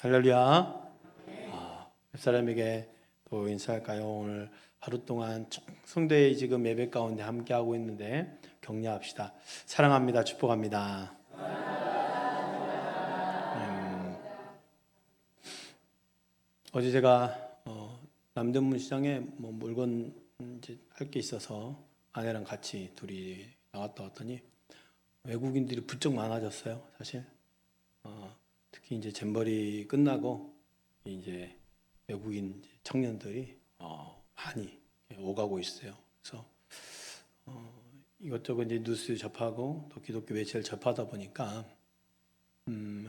할렐루야. 옆사람에게 또 인사할까요? 오늘 하루 동안 성도의 지금 예배 가운데 함께하고 있는데 격려합시다. 사랑합니다. 축복합니다. 어제 제가 남대문 시장에 물건 할 게 있어서 아내랑 같이 둘이 나갔다 왔더니 외국인들이 부쩍 많아졌어요. 사실 특히 이제 잼버리 끝나고 이제 외국인 청년들이 많이 오가고 있어요. 그래서 이것저것 이제 뉴스 접하고 또 기독교 매체를 접하다 보니까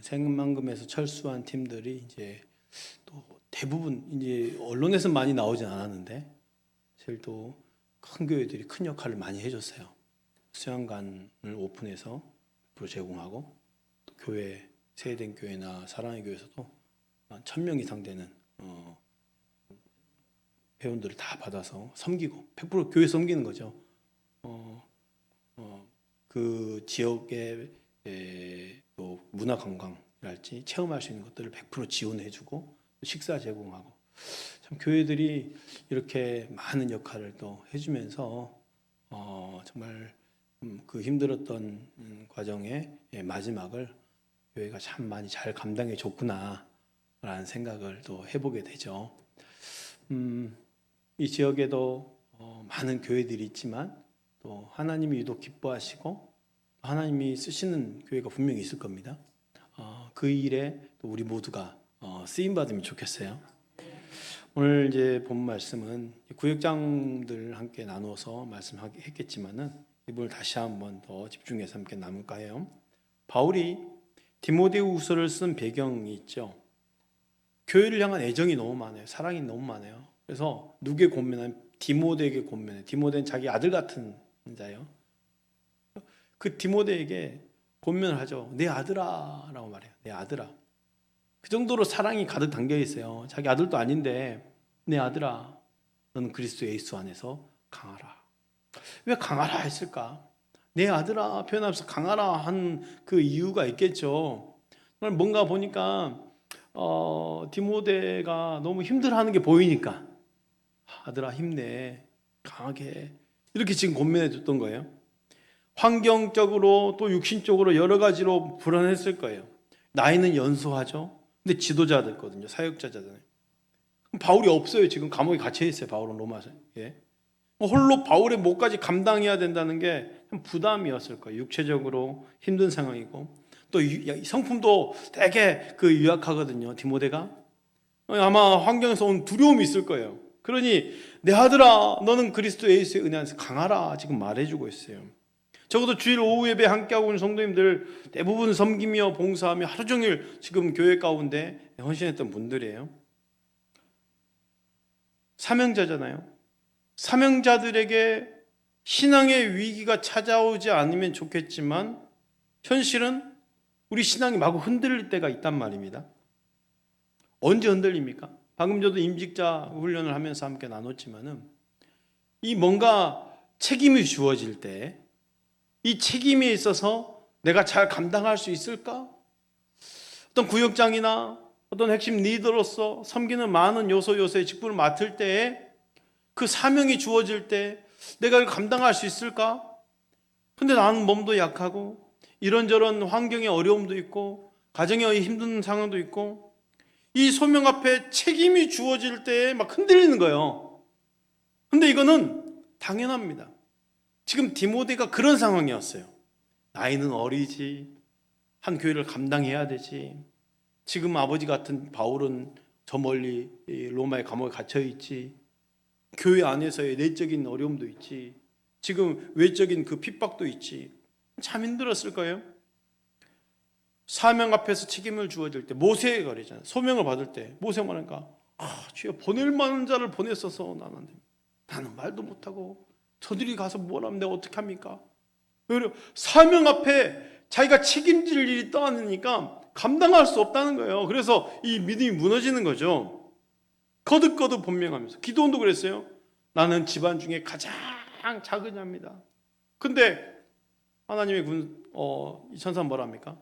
생만금에서 철수한 팀들이 이제 또 대부분 이제 언론에서 많이 나오진 않았는데 사실 또 큰 교회들이 큰 역할을 많이 해줬어요. 수양관을 오픈해서 제공하고 또 교회 세eden 교회나 사랑의 교회에서도 한 1,000명 이상 되는 회원들을 다 받아서 섬기고 100% 교회 섬기는 거죠. 그 지역의 또 문화 관광이랄지 체험할 수 있는 것들을 100% 지원해주고 식사 제공하고 참 교회들이 이렇게 많은 역할을 또 해주면서 정말 그 힘들었던 과정의 마지막을 교회가 참 많이 잘 감당해 줬구나 라는 생각을 또 해보게 되죠. 이 지역에도 많은 교회들이 있지만 또 하나님이 유독 기뻐하시고 하나님이 쓰시는 교회가 분명히 있을 겁니다. 그 일에 또 우리 모두가 쓰임 받으면 좋겠어요. 오늘 이제 본 말씀은 구역장들 함께 나누어서 말씀했겠지만은 이걸 다시 한번 더 집중해서 함께 나눌까 해요. 바울이 디모데후서를 쓴 배경이 있죠. 교회를 향한 애정이 너무 많아요. 사랑이 너무 많아요. 그래서 누구에게 권면하면 디모데에게 권면해요. 디모데는 자기 아들 같은 자예요. 그 디모데에게 권면을 하죠. 내 아들아 라고 말해요. 내 아들아. 그 정도로 사랑이 가득 담겨 있어요. 자기 아들도 아닌데 내 아들아 너는 그리스도 예수 안에서 강하라. 왜 강하라 했을까? 내 아들아 표현하면서 강하라 한 그 이유가 있겠죠. 뭔가 보니까 디모데가 너무 힘들어하는 게 보이니까 아들아 힘내 강하게 이렇게 지금 권면해 줬던 거예요. 환경적으로 또 육신적으로 여러 가지로 불안했을 거예요. 나이는 연소하죠. 근데 지도자들거든요. 사역자잖아요. 바울이 없어요. 지금 감옥에 갇혀 있어요. 바울은 로마서. 홀로 바울의 몫까지 감당해야 된다는 게 부담이었을 거예요. 육체적으로 힘든 상황이고 또 성품도 되게 유약하거든요. 디모데가 아마 환경에서 온 두려움이 있을 거예요. 그러니 내 아들아 너는 그리스도 예수의 은혜 안에서 강하라 지금 말해주고 있어요. 적어도 주일 오후 예배 함께하고 있는 성도님들 대부분 섬기며 봉사하며 하루 종일 지금 교회 가운데 헌신했던 분들이에요. 사명자잖아요. 사명자들에게 신앙의 위기가 찾아오지 않으면 좋겠지만 현실은 우리 신앙이 마구 흔들릴 때가 있단 말입니다. 언제 흔들립니까? 방금 저도 임직자 훈련을 하면서 함께 나눴지만은 이 뭔가 책임이 주어질 때 이 책임에 있어서 내가 잘 감당할 수 있을까? 어떤 구역장이나 어떤 핵심 리더로서 섬기는 많은 요소의 직분을 맡을 때에 그 사명이 주어질 때 내가 이걸 감당할 수 있을까? 근데 나는 몸도 약하고 이런저런 환경의 어려움도 있고 가정의 힘든 상황도 있고 이 소명 앞에 책임이 주어질 때에 막 흔들리는 거예요. 근데 이거는 당연합니다. 지금 디모데가 그런 상황이었어요. 나이는 어리지 한 교회를 감당해야 되지 지금 아버지 같은 바울은 저 멀리 로마의 감옥에 갇혀있지 교회 안에서의 내적인 어려움도 있지 지금 외적인 그 핍박도 있지 참 힘들었을 거예요. 사명 앞에서 책임을 주어질 때 모세가 그러잖아요. 소명을 받을 때 모세가 말하니까 주여 보낼 만한 자를 보냈어서 나는 말도 못하고 저들이 가서 뭘 하면 내가 어떻게 합니까? 사명 앞에 자기가 책임질 일이 떠안으니까 감당할 수 없다는 거예요. 그래서 이 믿음이 무너지는 거죠. 거듭거듭 본명하면서 기도원도 그랬어요. 나는 집안 중에 가장 작은 자입니다. 근데 하나님의 이 천사 뭐라 합니까?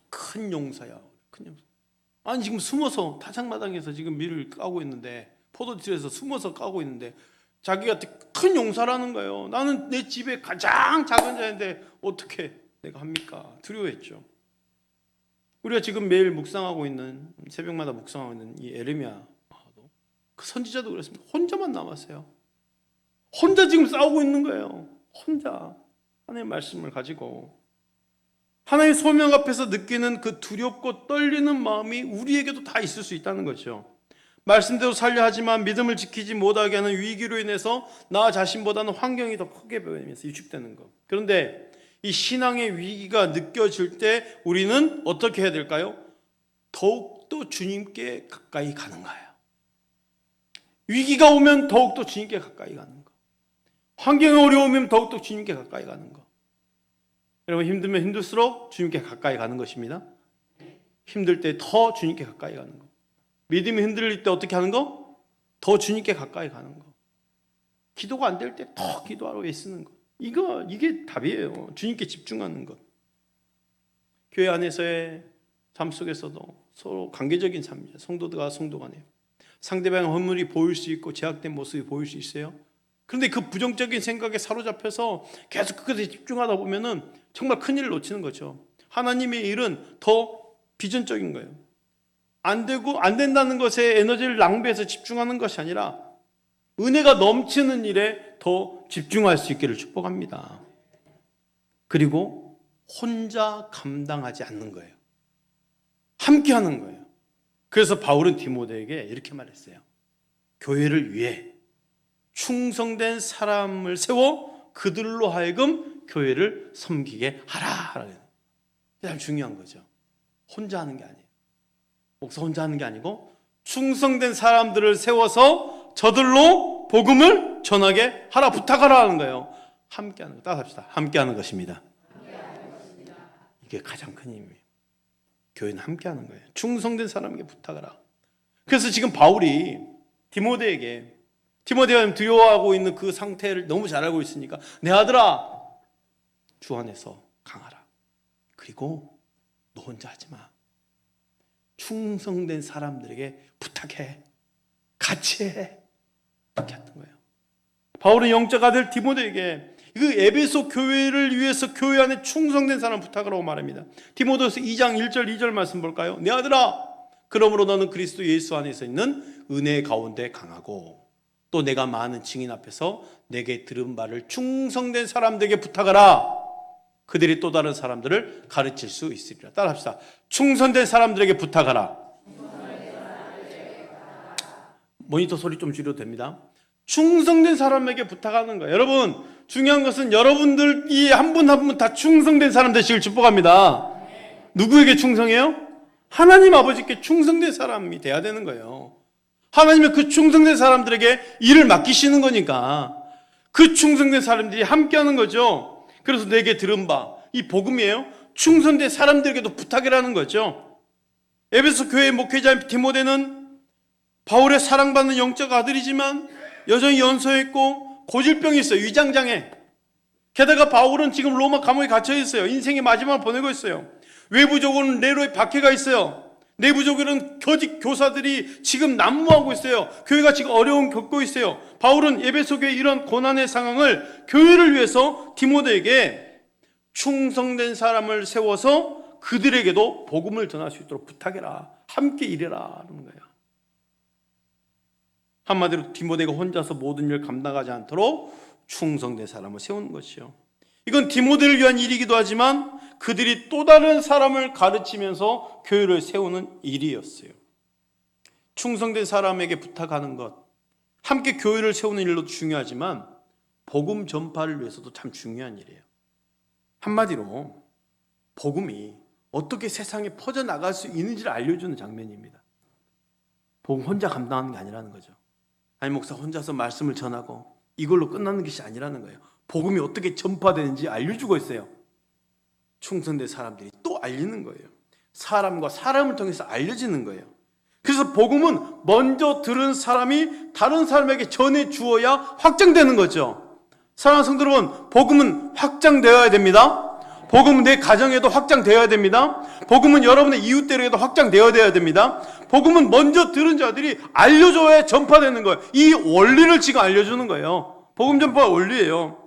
큰 용사야. 큰 용사. 아니 지금 숨어서 타작마당에서 지금 밀을 까고 있는데, 포도til에서 숨어서 까고 있는데 자기가 큰 용사라는 거예요. 나는 내 집에 가장 작은 자인데 어떻게 내가 합니까? 두려워했죠. 우리가 지금 매일 묵상하고 있는, 새벽마다 묵상하고 있는 이 에레미야도, 그 선지자도 그랬습니다. 혼자만 남았어요. 혼자 지금 싸우고 있는 거예요. 혼자 하나님의 말씀을 가지고. 하나님의 소명 앞에서 느끼는 그 두렵고 떨리는 마음이 우리에게도 다 있을 수 있다는 거죠. 말씀대로 살려 하지만 믿음을 지키지 못하게 하는 위기로 인해서 나 자신보다는 환경이 더 크게 변하면서 위축되는 것. 그런데 이 신앙의 위기가 느껴질 때 우리는 어떻게 해야 될까요? 더욱더 주님께 가까이 가는 거예요. 위기가 오면 더욱더 주님께 가까이 가는 거. 환경이 어려우면 더욱더 주님께 가까이 가는 거. 여러분, 힘들면 힘들수록 주님께 가까이 가는 것입니다. 힘들 때 더 주님께 가까이 가는 거. 믿음이 흔들릴 때 어떻게 하는 거? 더 주님께 가까이 가는 거. 기도가 안 될 때 더 기도하러 애쓰는 거. 이게 답이에요. 주님께 집중하는 것. 교회 안에서의 삶 속에서도 서로 관계적인 삶이죠. 성도가 성도 간에 상대방의 허물이 보일 수 있고 제약된 모습이 보일 수 있어요. 그런데 그 부정적인 생각에 사로잡혀서 계속 그것에 집중하다 보면은 정말 큰일을 놓치는 거죠. 하나님의 일은 더 비전적인 거예요. 안 되고 안 된다는 것에 에너지를 낭비해서 집중하는 것이 아니라 은혜가 넘치는 일에 더 집중할 수 있기를 축복합니다. 그리고 혼자 감당하지 않는 거예요. 함께 하는 거예요. 그래서 바울은 디모데에게 이렇게 말했어요. 교회를 위해 충성된 사람을 세워 그들로 하여금 교회를 섬기게 하라. 참 중요한 거죠. 혼자 하는 게 아니에요. 목사 혼자 하는 게 아니고 충성된 사람들을 세워서 저들로 복음을 전하게 하라, 부탁하라 하는 거예요. 함께 하는 거. 따라합시다. 함께 하는 것입니다. 이게 가장 큰 힘이에요. 교회는 함께 하는 거예요. 충성된 사람에게 부탁하라. 그래서 지금 바울이 디모데가 두려워하고 있는 그 상태를 너무 잘 알고 있으니까 내 아들아, 주 안에서 강하라. 그리고 너 혼자 하지 마. 충성된 사람들에게 부탁해. 같이 해. 이렇게 했던 거예요. 바울은 영적 아들 디모데에게 그 에베소 교회를 위해서 교회 안에 충성된 사람 부탁하라고 말합니다. 디모데서 2장 1절 2절 말씀 볼까요? 내 아들아, 그러므로 너는 그리스도 예수 안에서 있는 은혜 가운데 강하고 또 내가 많은 증인 앞에서 내게 들은 바를 충성된 사람들에게 부탁하라. 그들이 또 다른 사람들을 가르칠 수 있으리라. 따라합시다. 충성된 사람들에게 부탁하라. 모니터 소리 좀 줄여도 됩니다. 충성된 사람에게 부탁하는 거예요. 여러분, 중요한 것은 여러분들이 한 분 한 분 다 충성된 사람 되시길 축복합니다. 누구에게 충성해요? 하나님 아버지께 충성된 사람이 돼야 되는 거예요. 하나님의 그 충성된 사람들에게 일을 맡기시는 거니까 그 충성된 사람들이 함께하는 거죠. 그래서 내게 들은 바, 이 복음이에요. 충성된 사람들에게도 부탁이라는 거죠. 에베소 교회 목회자 디모데는 바울의 사랑받는 영적 아들이지만 여전히 연소했고 고질병이 있어요. 위장장애. 게다가 바울은 지금 로마 감옥에 갇혀 있어요. 인생의 마지막을 보내고 있어요. 외부적으로는 네로의 박해가 있어요. 내부적으로는 거짓 교사들이 지금 난무하고 있어요. 교회가 지금 어려움 겪고 있어요. 바울은 에베소 교회 이런 고난의 상황을 교회를 위해서 디모데에게 충성된 사람을 세워서 그들에게도 복음을 전할 수 있도록 부탁해라. 함께 일해라 하는 거예요. 한마디로 디모데가 혼자서 모든 일을 감당하지 않도록 충성된 사람을 세우는 것이요. 이건 디모데를 위한 일이기도 하지만 그들이 또 다른 사람을 가르치면서 교회를 세우는 일이었어요. 충성된 사람에게 부탁하는 것, 함께 교회를 세우는 일도 중요하지만 복음 전파를 위해서도 참 중요한 일이에요. 한마디로 복음이 어떻게 세상에 퍼져나갈 수 있는지를 알려주는 장면입니다. 복음 혼자 감당하는 게 아니라는 거죠. 아니 목사 혼자서 말씀을 전하고 이걸로 끝나는 것이 아니라는 거예요. 복음이 어떻게 전파되는지 알려주고 있어요. 충성된 사람들이 또 알리는 거예요. 사람과 사람을 통해서 알려지는 거예요. 그래서 복음은 먼저 들은 사람이 다른 사람에게 전해 주어야 확정되는 거죠. 사랑하는 성도 여러분, 복음은 확장되어야 됩니다. 복음은 내 가정에도 확장되어야 됩니다. 복음은 여러분의 이웃들에게도 확장되어야 됩니다. 복음은 먼저 들은 자들이 알려줘야 전파되는 거예요. 이 원리를 지금 알려주는 거예요. 복음 전파가 원리예요.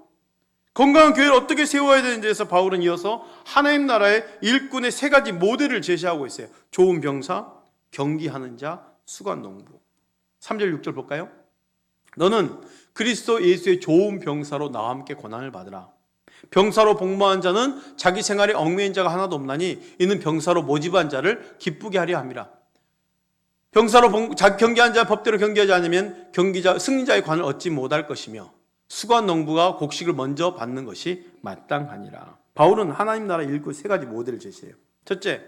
건강한 교회를 어떻게 세워야 되는지에서 바울은 이어서 하나님 나라의 일꾼의 세 가지 모델을 제시하고 있어요. 좋은 병사, 경기하는 자, 수고한 농부. 3절 6절 볼까요? 너는 그리스도 예수의 좋은 병사로 나와 함께 고난을 받으라. 병사로 복무한 자는 자기 생활에 얽매인 자가 하나도 없나니 이는 병사로 모집한 자를 기쁘게 하려 함이라. 병사로 경기한 자 법대로 경기하지 않으면 승리자의 관을 얻지 못할 것이며 수고한 농부가 곡식을 먼저 받는 것이 마땅하니라. 바울은 하나님 나라 일꾼 세 가지 모델을 제시해요. 첫째,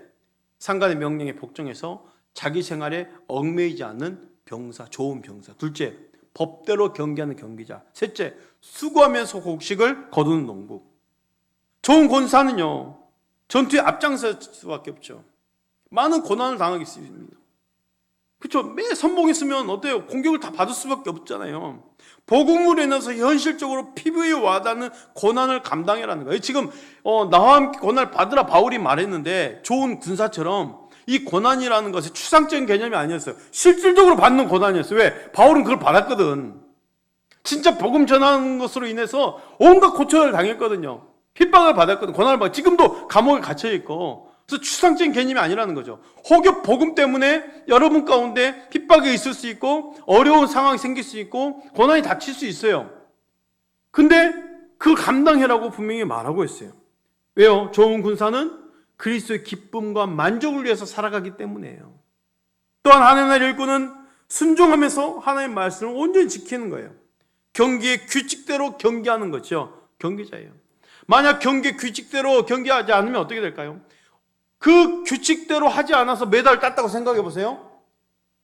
상관의 명령에 복종해서 자기 생활에 얽매이지 않는 병사, 좋은 병사. 둘째, 법대로 경기하는 경기자. 셋째, 수고하면서 곡식을 거두는 농부. 좋은 권사는요, 전투에 앞장설 수밖에 없죠. 많은 고난을 당하겠습니다. 그렇죠? 매 선봉했으면 어때요? 공격을 다 받을 수밖에 없잖아요. 복음으로 인해서 현실적으로 피부에 와닿는 고난을 감당해라는 거예요. 지금 나와 함께 고난을 받으라 바울이 말했는데, 좋은 군사처럼 이 고난이라는 것이 추상적인 개념이 아니었어요. 실질적으로 받는 고난이었어요. 왜? 바울은 그걸 받았거든. 진짜 복음 전하는 것으로 인해서 온갖 고초를 당했거든요. 핍박을 받았거든. 고난을 받고 지금도 감옥에 갇혀 있고. 그래서 추상적인 개념이 아니라는 거죠. 혹여 복음 때문에 여러분 가운데 핍박이 있을 수 있고 어려운 상황이 생길 수 있고 고난이 닥칠 수 있어요. 근데 그걸 감당해라고 분명히 말하고 있어요. 왜요? 좋은 군사는 그리스도의 기쁨과 만족을 위해서 살아가기 때문이에요. 또한 하나님 나라의 일꾼은 순종하면서 하나님의 말씀을 온전히 지키는 거예요. 경기의 규칙대로 경기하는 거죠. 경기자예요. 만약 경기 규칙대로 경기하지 않으면 어떻게 될까요? 그 규칙대로 하지 않아서 메달 땄다고 생각해 보세요.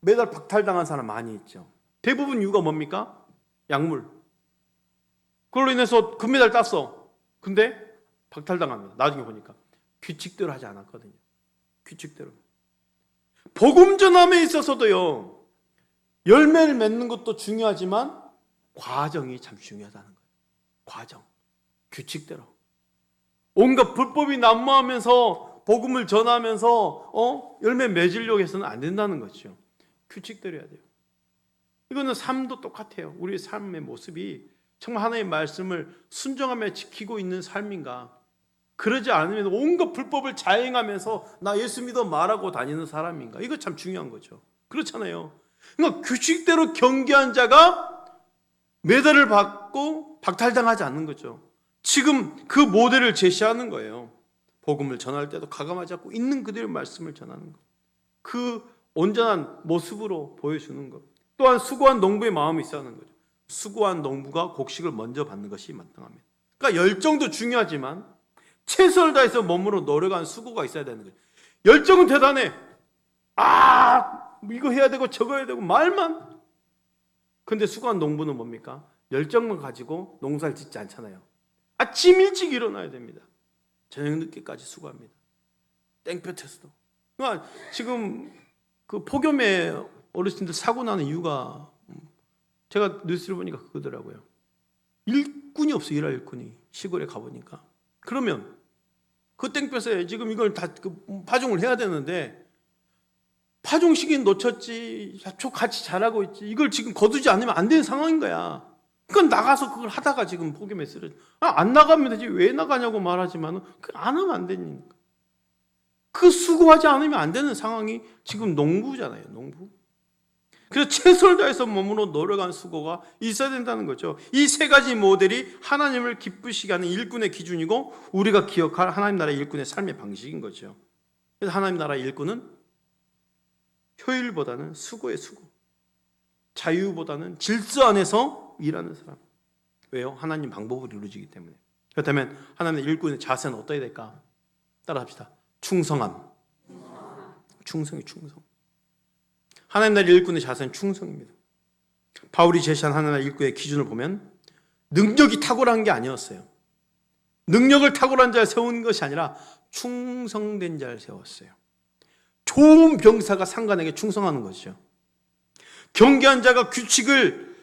메달 박탈당한 사람 많이 있죠. 대부분 이유가 뭡니까? 약물. 그걸로 인해서 금메달 땄어. 근데 박탈당합니다. 나중에 보니까 규칙대로 하지 않았거든요. 규칙대로. 복음 전함에 있어서도요, 열매를 맺는 것도 중요하지만 과정이 참 중요하다는 거예요. 과정. 규칙대로. 온갖 불법이 난무하면서 복음을 전하면서 열매 맺으려고 해서는 안 된다는 거죠. 규칙대로 해야 돼요. 이거는 삶도 똑같아요. 우리의 삶의 모습이 정말 하나님의 말씀을 순종하며 지키고 있는 삶인가? 그러지 않으면 온갖 불법을 자행하면서 나 예수 믿어 말하고 다니는 사람인가? 이거 참 중요한 거죠. 그렇잖아요. 그러니까 규칙대로 경계한 자가 메달을 받고 박탈당하지 않는 거죠. 지금 그 모델을 제시하는 거예요. 복음을 전할 때도 가감하지 않고 있는 그대로 말씀을 전하는 것. 그 온전한 모습으로 보여주는 것. 또한 수고한 농부의 마음이 있어야 하는 거죠. 수고한 농부가 곡식을 먼저 받는 것이 마땅합니다. 그러니까 열정도 중요하지만 최선을 다해서 몸으로 노력한 수고가 있어야 되는 거죠. 열정은 대단해. 이거 해야 되고 저거 해야 되고 말만. 근데 수고한 농부는 뭡니까? 열정만 가지고 농사를 짓지 않잖아요. 아침 일찍 일어나야 됩니다. 저녁 늦게까지 수고합니다. 땡볕에서도. 그러니까 지금 그 폭염에 어르신들 사고 나는 이유가 제가 뉴스를 보니까 그거더라고요. 일꾼이 없어요. 일할 일꾼이. 시골에 가보니까. 그러면 그 땡볕에 지금 이걸 다 파종을 해야 되는데 파종 시기는 놓쳤지. 같이 자라고 있지. 이걸 지금 거두지 않으면 안 되는 상황인 거야. 그러니까 나가서 그걸 하다가 지금 폭염에 쓰러져. 안 나가면 되지. 왜 나가냐고 말하지만 안 하면 안 되니까. 그 수고하지 않으면 안 되는 상황이 지금 농부잖아요. 농부. 그래서 최선을 다해서 몸으로 노력한 수고가 있어야 된다는 거죠. 이 세 가지 모델이 하나님을 기쁘시게 하는 일꾼의 기준이고 우리가 기억할 하나님 나라의 일꾼의 삶의 방식인 거죠. 그래서 하나님 나라의 일꾼은 효율보다는 수고의 수고, 자유보다는 질서 안에서 일하는 사람. 왜요? 하나님 방법으로 이루어지기 때문에. 그렇다면 하나님의 일꾼의 자세는 어떠해야 될까? 따라합시다. 충성함. 충성이 충성. 하나님 나라의 일꾼의 자세는 충성입니다. 바울이 제시한 하나님 나라의 일꾼의 기준을 보면 능력이 탁월한 게 아니었어요. 능력을 탁월한 자를 세운 것이 아니라 충성된 자를 세웠어요. 좋은 병사가 상관에게 충성하는 것이죠. 경계한 자가 규칙을,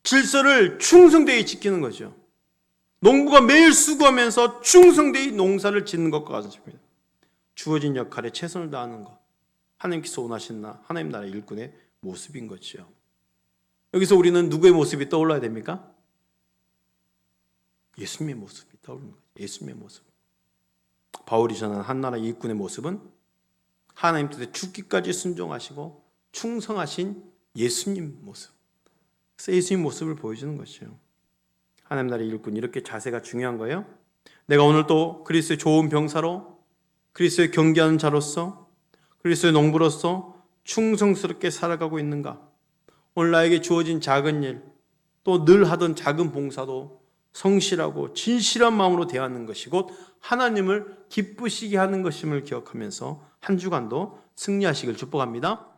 질서를 충성되게 지키는 거죠. 농부가 매일 수고하면서 충성되이 농사를 짓는 것과 같습니다. 주어진 역할에 최선을 다하는 것, 하나님께서 원하신 하나님 나라의 일꾼의 모습인 거죠. 여기서 우리는 누구의 모습이 떠올라야 됩니까? 예수님의 모습이 떠오르는 거죠. 예수님의 모습. 바울이 전한 한나라 일꾼의 모습은 하나님 뜻에 죽기까지 순종하시고 충성하신 예수님 모습. 그래서 예수님 모습을 보여주는 것이죠. 하나님 나라의 일꾼, 이렇게 자세가 중요한 거예요. 내가 오늘 또 그리스도의 좋은 병사로, 그리스도의 경계하는 자로서, 그리스도의 농부로서 충성스럽게 살아가고 있는가? 오늘 나에게 주어진 작은 일, 또 늘 하던 작은 봉사도 성실하고 진실한 마음으로 대하는 것이 곧 하나님을 기쁘시게 하는 것임을 기억하면서 한 주간도 승리하시길 축복합니다.